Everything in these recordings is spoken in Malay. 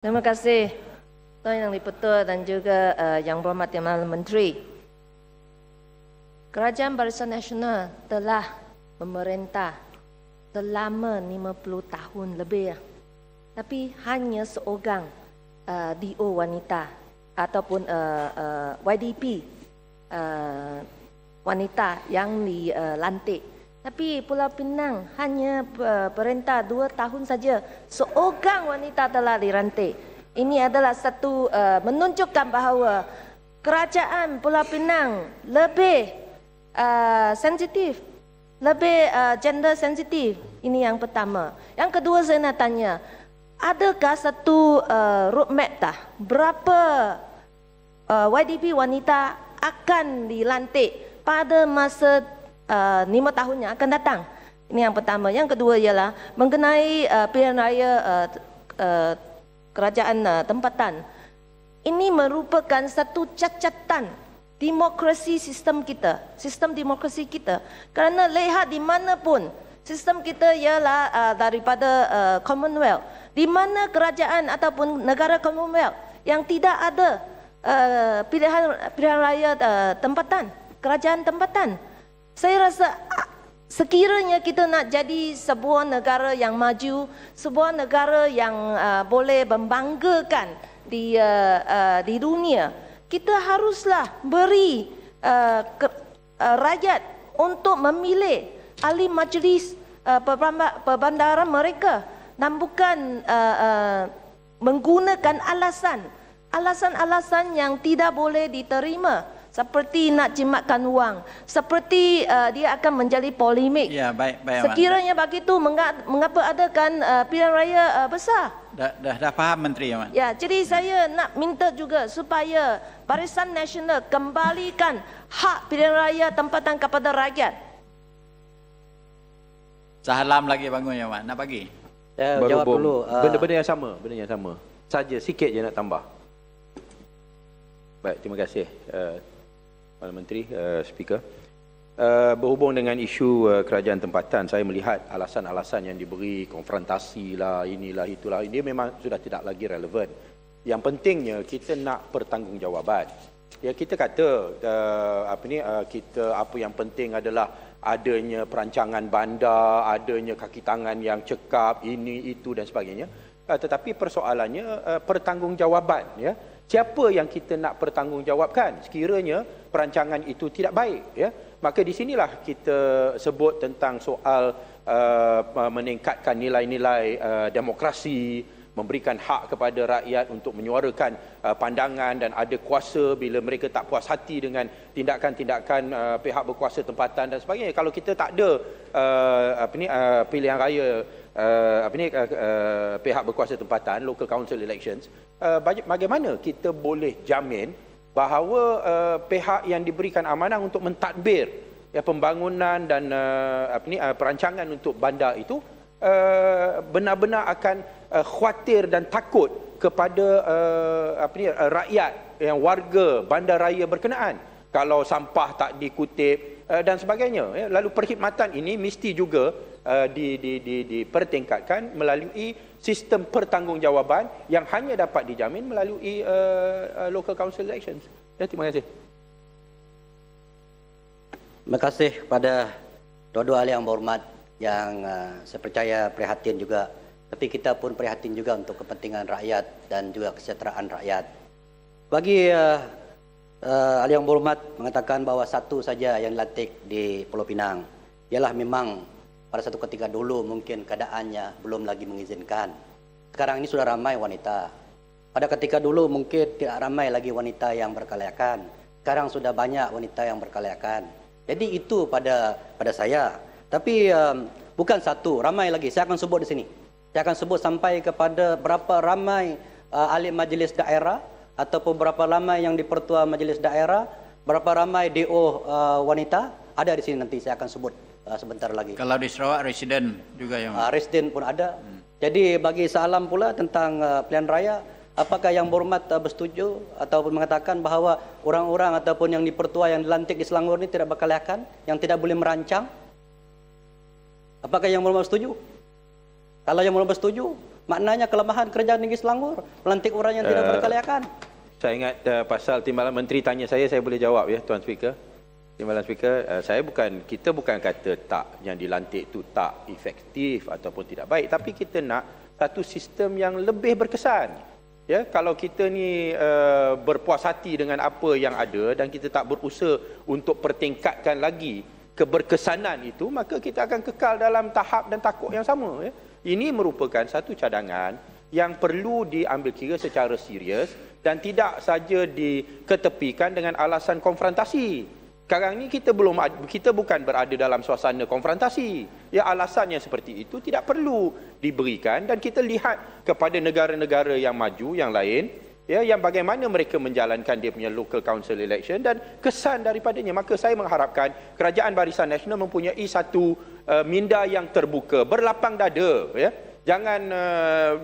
Terima kasih Tuan Yang Dipertua dan juga Yang Berhormat Yang Perdana Menteri. Kerajaan Barisan Nasional telah memerintah selama 50 tahun lebih. Tapi hanya seorang DO wanita ataupun YDP wanita yang dilantik. Tapi Pulau Pinang hanya perintah 2 tahun saja seorang wanita telah dilantik. Ini adalah satu menunjukkan bahawa kerajaan Pulau Pinang lebih sensitif, lebih gender sensitif. Ini yang pertama. Yang kedua saya nak tanya, adakah satu roadmap dah berapa YDP wanita akan dilantik pada masa 5 tahun yang akan datang? Ini yang pertama. Yang kedua ialah mengenai pilihan raya kerajaan tempatan. Ini merupakan satu cacatan demokrasi sistem kita, sistem demokrasi kita. Kerana lihat di mana pun sistem kita ialah daripada Commonwealth. Di mana kerajaan ataupun negara Commonwealth yang tidak ada pilihan raya tempatan, kerajaan tempatan. Saya rasa sekiranya kita nak jadi sebuah negara yang maju, sebuah negara yang boleh membanggakan di dunia, kita haruslah beri rakyat untuk memilih ahli majlis perbandaran mereka dan bukan menggunakan alasan-alasan yang tidak boleh diterima. Seperti nak jimatkan wang, seperti dia akan menjadi polemik. Ya, baik. Sekiranya begitu, mengapa adakan pilihan raya besar? Dah faham Menteri, Aman. Ya, jadi saya nak minta juga supaya Barisan Nasional kembalikan hak pilihan raya tempatan kepada rakyat. Salam lagi bangun, ya, Aman. Nak bagi? Saya jawab dulu. Benda-benda yang sama. Saja sikit je nak tambah. Baik, terima kasih. Perdana Menteri, Speaker. Berhubung dengan isu kerajaan tempatan, saya melihat alasan-alasan yang diberi, konfrontasi lah, inilah, itulah, dia memang sudah tidak lagi relevan. Yang pentingnya kita nak pertanggungjawaban. Ya, kita kata apa yang penting adalah adanya perancangan bandar, adanya kaki tangan yang cekap, ini, itu dan sebagainya. Tetapi persoalannya pertanggungjawaban, ya. Siapa yang kita nak pertanggungjawabkan sekiranya perancangan itu tidak baik, ya? Maka di sinilah kita sebut tentang soal meningkatkan nilai-nilai demokrasi, memberikan hak kepada rakyat untuk menyuarakan pandangan dan ada kuasa bila mereka tak puas hati dengan tindakan-tindakan pihak berkuasa tempatan dan sebagainya. Kalau kita tak ada pilihan raya pihak berkuasa tempatan, local council elections, bagaimana kita boleh jamin bahawa pihak yang diberikan amanah untuk mentadbir pembangunan dan perancangan untuk bandar itu benar-benar akan khawatir dan takut kepada rakyat yang warga bandaraya berkenaan kalau sampah tak dikutip dan sebagainya. Lalu perkhidmatan ini mesti juga dipertingkatkan melalui sistem pertanggungjawaban yang hanya dapat dijamin melalui local council elections. Terima kasih. Terima kasih kepada dua-dua ahli yang berhormat yang saya percaya prihatin juga. Tapi kita pun prihatin juga untuk kepentingan rakyat dan juga kesejahteraan rakyat. Bagi ahli yang berhormat mengatakan bahawa satu saja yang dilantik di Pulau Pinang, ialah memang pada satu ketika dulu mungkin keadaannya belum lagi mengizinkan. Sekarang ini sudah ramai wanita. Pada ketika dulu mungkin tidak ramai lagi wanita yang berkelayakan. Sekarang sudah banyak wanita yang berkelayakan. Jadi itu pada saya. Tapi bukan satu, ramai lagi. Saya akan sebut di sini. Saya akan sebut sampai kepada berapa ramai ahli majlis daerah ataupun berapa ramai yang dipertua majlis daerah, berapa ramai DO wanita, ada di sini nanti saya akan sebut sebentar lagi. Kalau di Sarawak residen juga yang residen pun ada. Jadi bagi salam pula tentang pilihan raya, apakah yang berhormat bersetuju ataupun mengatakan bahawa orang-orang ataupun yang dipertua yang dilantik di Selangor ini tidak berkelayakan, yang tidak boleh merancang? Apakah yang berhormat bersetuju? Kalau yang berhormat bersetuju, Maknanya kelemahan kerajaan negeri Selangor, melantik orang yang tidak berkelayakan. Saya ingat pasal Timbalan Menteri tanya saya boleh jawab ya, Tuan Speaker. Timbalan Speaker, kita bukan kata tak yang dilantik itu tak efektif ataupun tidak baik, tapi kita nak satu sistem yang lebih berkesan. Ya, kalau kita ni berpuas hati dengan apa yang ada dan kita tak berusaha untuk pertingkatkan lagi keberkesanan itu, maka kita akan kekal dalam tahap dan takuk yang sama. Ya. Ini merupakan satu cadangan yang perlu diambil kira secara serius dan tidak saja diketepikan dengan alasan konfrontasi. Sekarang ni kita bukan berada dalam suasana konfrontasi. Ya, alasannya seperti itu tidak perlu diberikan dan kita lihat kepada negara-negara yang maju yang lain, ya, yang bagaimana mereka menjalankan dia punya local council election dan kesan daripadanya. Maka saya mengharapkan Kerajaan Barisan Nasional mempunyai satu minda yang terbuka, berlapang dada, ya. Jangan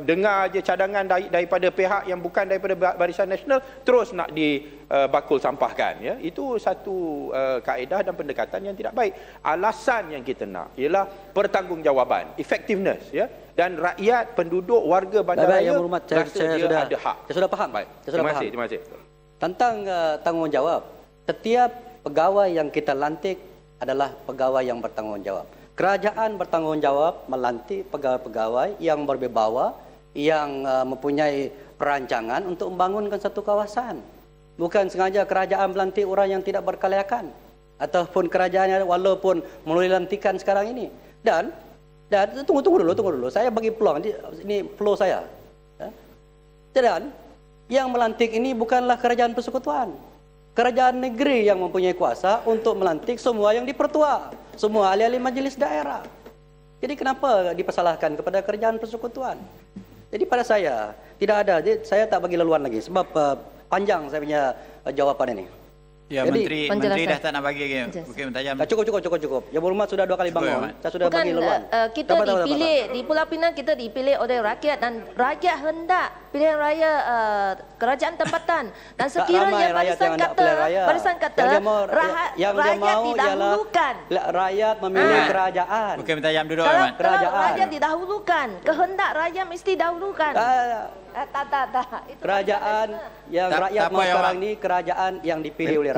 dengar je cadangan daripada pihak yang bukan daripada Barisan Nasional terus nak dibakul sampahkan. Ya. Itu satu kaedah dan pendekatan yang tidak baik. Alasan yang kita nak ialah pertanggungjawaban, effectiveness, ya. Dan rakyat, penduduk, warga bandaraya rasa dia ada hak. Saya sudah faham. Baik. Terima kasih. Tentang tanggungjawab, setiap pegawai yang kita lantik adalah pegawai yang bertanggungjawab. Kerajaan bertanggungjawab melantik pegawai-pegawai yang berwibawa, yang mempunyai perancangan untuk membangunkan satu kawasan. Bukan sengaja kerajaan melantik orang yang tidak berkelayakan. Ataupun kerajaan walaupun melalui lantikan sekarang ini. Dan tunggu dulu. Saya bagi peluang, ini flow saya. Dan yang melantik ini bukanlah kerajaan persekutuan. Kerajaan negeri yang mempunyai kuasa untuk melantik semua yang dipertua, semua ahli-ahli majlis daerah. Jadi kenapa dipersalahkan kepada kerajaan persekutuan? Jadi pada saya tidak ada, saya tak bagi leluan lagi sebab panjang saya punya jawapan ini. Ya, jadi, Menteri dah tak nak bagi lagi. Bukit Mentajam. Cukup. Yang berhormat sudah 2 kali bangun. Saya sudah bagi leluan. Kita dipilih di Pulau Pinang, kita dipilih oleh rakyat dan rakyat hendak pilihan raya kerajaan tempatan. Dan sekiranya barisan kata rakyat didahulukan. Rakyat memilih kerajaan. Bukit Mentajam duduk. Kalau rakyat didahulukan, kehendak rakyat mesti dahulukan. Tak. Kerajaan yang rakyat mau sekarang ini kerajaan yang dipilih oleh rakyat.